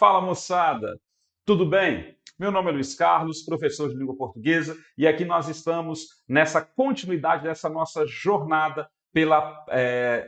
Fala, moçada! Tudo bem? Meu nome é Luiz Carlos, professor de língua portuguesa, e aqui nós estamos nessa continuidade dessa nossa jornada pela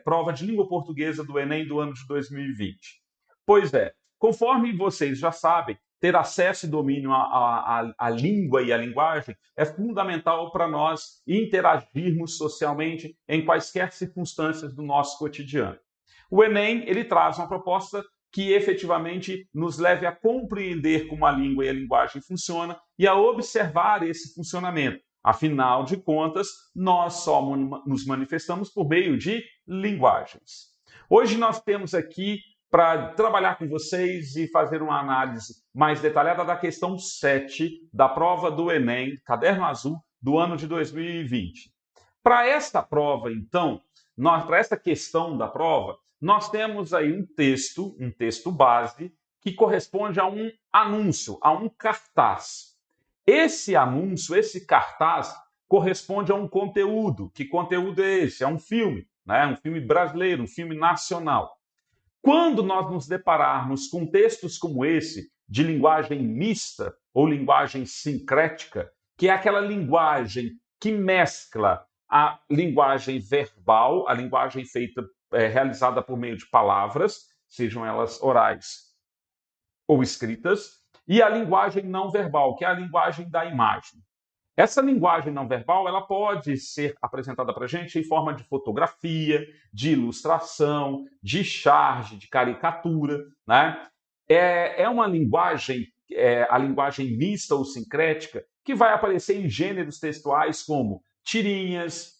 prova de língua portuguesa do Enem do ano de 2020. Pois é, conforme vocês já sabem, ter acesso e domínio à língua e à linguagem é fundamental para nós interagirmos socialmente em quaisquer circunstâncias do nosso cotidiano. O Enem, ele traz uma proposta que efetivamente nos leve a compreender como a língua e a linguagem funcionam e a observar esse funcionamento. Afinal de contas, nós só nos manifestamos por meio de linguagens. Hoje nós temos aqui para trabalhar com vocês e fazer uma análise mais detalhada da questão 7 da prova do Enem, Caderno Azul, do ano de 2020. Para esta prova, então, para esta questão da prova, nós temos aí um texto base, que corresponde a um anúncio, a um cartaz. Esse anúncio, esse cartaz, corresponde a um conteúdo. Que conteúdo é esse? É um filme, né? Um filme brasileiro, um filme nacional. Quando nós nos depararmos com textos como esse, de linguagem mista ou linguagem sincrética, que é aquela linguagem que mescla a linguagem verbal, a linguagem realizada por meio de palavras, sejam elas orais ou escritas, e a linguagem não verbal, que é a linguagem da imagem. Essa linguagem não verbal, ela pode ser apresentada para a gente em forma de fotografia, de ilustração, de charge, de caricatura, né? É uma linguagem, a linguagem mista ou sincrética, que vai aparecer em gêneros textuais como tirinhas,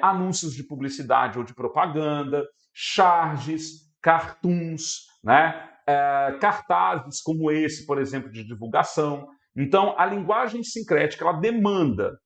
anúncios de publicidade ou de propaganda, charges, cartoons, né? Cartazes como esse, por exemplo, de divulgação. Então, a linguagem sincrética, ela demanda,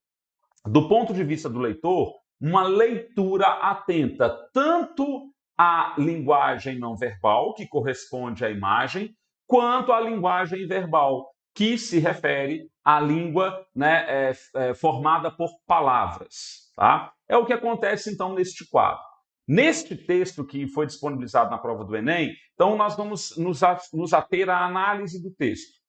do ponto de vista do leitor, uma leitura atenta tanto à linguagem não verbal, que corresponde à imagem, quanto à linguagem verbal, que se refere à língua, né, formada por palavras. Tá? É o que acontece, então, neste quadro. Neste texto que foi disponibilizado na prova do Enem, então nós vamos nos ater à análise do texto.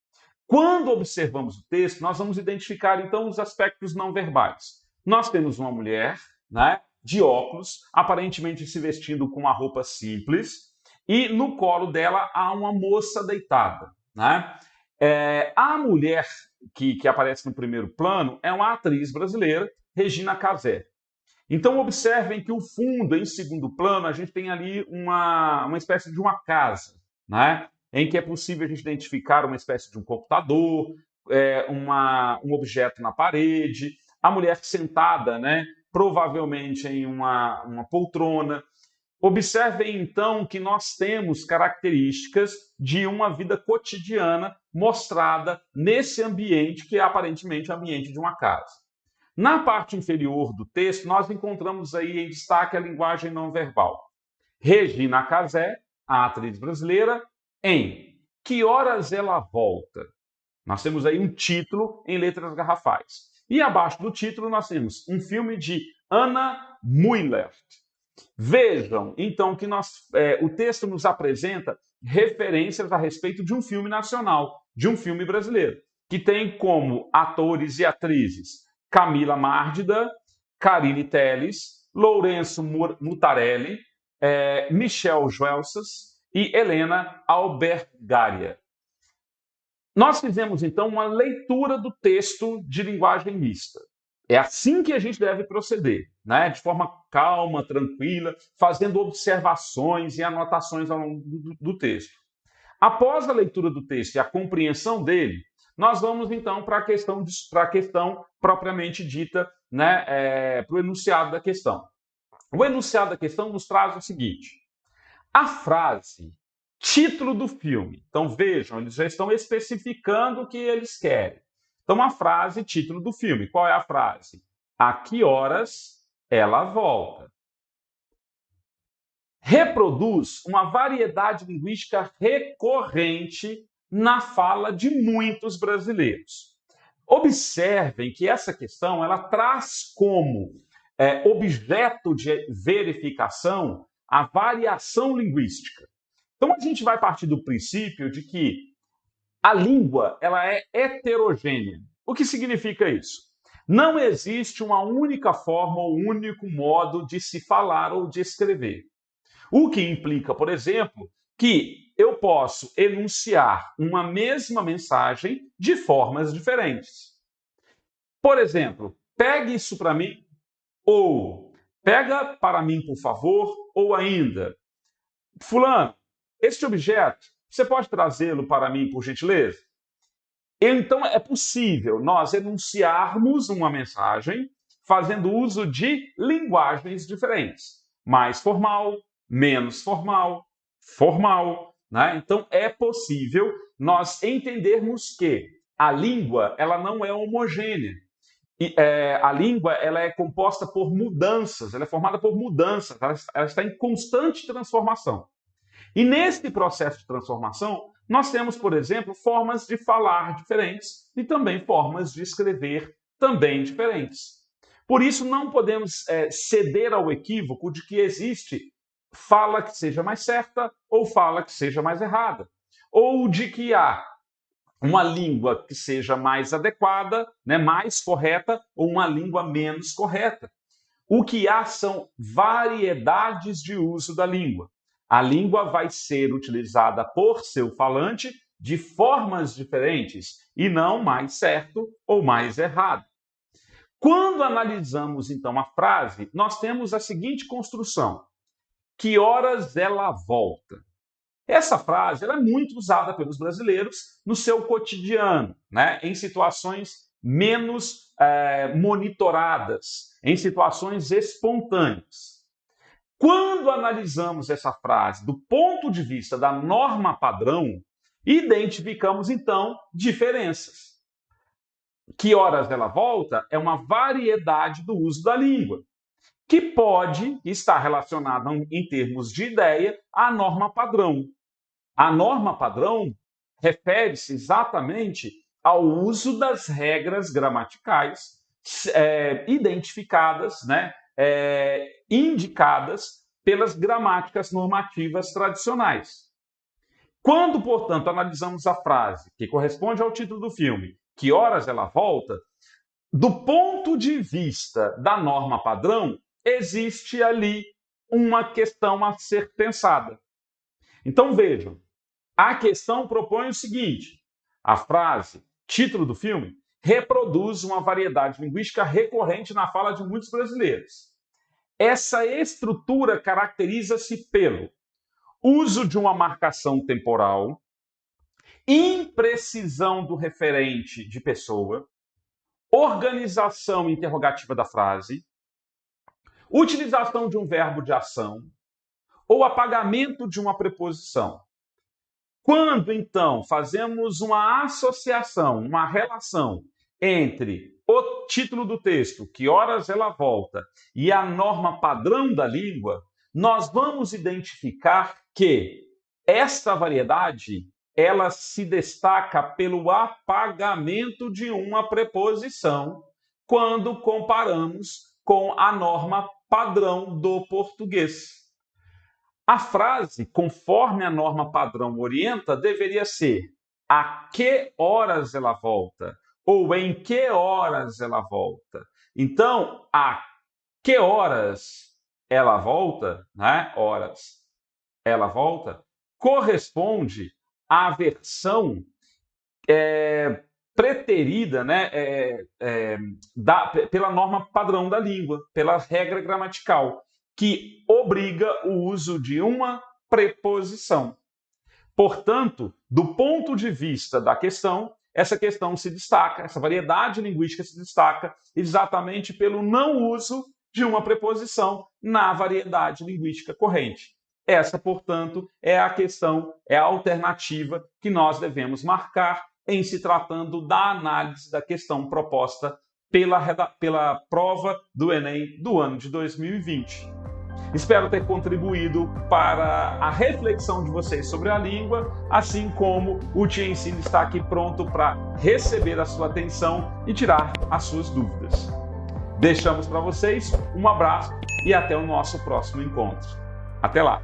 Quando observamos o texto, nós vamos identificar, então, os aspectos não verbais. Nós temos uma mulher, né, de óculos, aparentemente se vestindo com uma roupa simples, e no colo dela há uma moça deitada. Né? A mulher que aparece no primeiro plano é uma atriz brasileira, Regina Casé. Então, observem que o fundo, em segundo plano, a gente tem ali uma espécie de uma casa, né? Em que é possível a gente identificar uma espécie de um computador, um objeto na parede, a mulher sentada, né? Provavelmente em uma poltrona. Observem, então, que nós temos características de uma vida cotidiana mostrada nesse ambiente, que é aparentemente o ambiente de uma casa. Na parte inferior do texto, nós encontramos aí em destaque a linguagem não verbal. Regina Casé, a atriz brasileira, em Que Horas Ela Volta? Nós temos aí um título em letras garrafais. E abaixo do título nós temos um filme de Anna Mühlert. Vejam, então, que o texto nos apresenta referências a respeito de um filme nacional, de um filme brasileiro, que tem como atores e atrizes Camila Márdida, Carine Telles, Lourenço Mutarelli, Michel Joelsas e Helena Albergaria. Nós fizemos, então, uma leitura do texto de linguagem mista. É assim que a gente deve proceder, né? De forma calma, tranquila, fazendo observações e anotações ao longo do texto. Após a leitura do texto e a compreensão dele, nós vamos, então, para a questão propriamente dita, né, para o enunciado da questão. O enunciado da questão nos traz o seguinte: a frase título do filme. Então, vejam, eles já estão especificando o que eles querem. Então, a frase título do filme. Qual é a frase? A que horas ela volta? Reproduz uma variedade linguística recorrente na fala de muitos brasileiros. Observem que essa questão ela traz como objeto de verificação a variação linguística. Então a gente vai partir do princípio de que a língua ela é heterogênea. O que significa isso? Não existe uma única forma ou único modo de se falar ou de escrever. O que implica, por exemplo, que eu posso enunciar uma mesma mensagem de formas diferentes. Por exemplo, pegue isso para mim, ou pega para mim, por favor, ou ainda, fulano, este objeto, você pode trazê-lo para mim, por gentileza? Então, é possível nós enunciarmos uma mensagem fazendo uso de linguagens diferentes. Mais formal, menos formal, formal, né? Então, é possível nós entendermos que a língua ela não é homogênea. A língua ela é composta por mudanças, ela é formada por mudanças, ela está em constante transformação. E nesse processo de transformação, nós temos, por exemplo, formas de falar diferentes e também formas de escrever também diferentes. Por isso, não podemos ceder ao equívoco de que existe fala que seja mais certa ou fala que seja mais errada, ou de que há uma língua que seja mais adequada, né, mais correta, ou uma língua menos correta. O que há são variedades de uso da língua. A língua vai ser utilizada por seu falante de formas diferentes e não mais certo ou mais errado. Quando analisamos, então, a frase, nós temos a seguinte construção: que horas ela volta? Essa frase ela é muito usada pelos brasileiros no seu cotidiano, né? Em situações menos monitoradas, em situações espontâneas. Quando analisamos essa frase do ponto de vista da norma padrão, identificamos, então, diferenças. Que horas ela volta é uma variedade do uso da língua, que pode estar relacionada, em termos de ideia, à norma padrão. A norma padrão refere-se exatamente ao uso das regras gramaticais identificadas, né, indicadas pelas gramáticas normativas tradicionais. Quando, portanto, analisamos a frase que corresponde ao título do filme, que horas ela volta, do ponto de vista da norma padrão, existe ali uma questão a ser pensada. Então vejam, a questão propõe o seguinte: a frase, título do filme, reproduz uma variedade linguística recorrente na fala de muitos brasileiros. Essa estrutura caracteriza-se pelo uso de uma marcação temporal, imprecisão do referente de pessoa, organização interrogativa da frase, utilização de um verbo de ação ou apagamento de uma preposição. Quando, então, fazemos uma associação, uma relação entre o título do texto, que horas ela volta, e a norma padrão da língua, nós vamos identificar que esta variedade ela se destaca pelo apagamento de uma preposição quando comparamos com a norma padrão do português. A frase, conforme a norma padrão orienta, deveria ser: a que horas ela volta? Ou em que horas ela volta? Então, a que horas ela volta, né? Horas ela volta, corresponde à versão preterida, né? Pela norma padrão da língua, pela regra gramatical, que obriga o uso de uma preposição. Portanto, do ponto de vista da questão, essa questão se destaca, essa variedade linguística se destaca exatamente pelo não uso de uma preposição na variedade linguística corrente. Essa, portanto, é a questão, é a alternativa que nós devemos marcar em se tratando da análise da questão proposta pela prova do Enem do ano de 2020. Espero ter contribuído para a reflexão de vocês sobre a língua, assim como o Te Ensino está aqui pronto para receber a sua atenção e tirar as suas dúvidas. Deixamos para vocês um abraço e até o nosso próximo encontro. Até lá!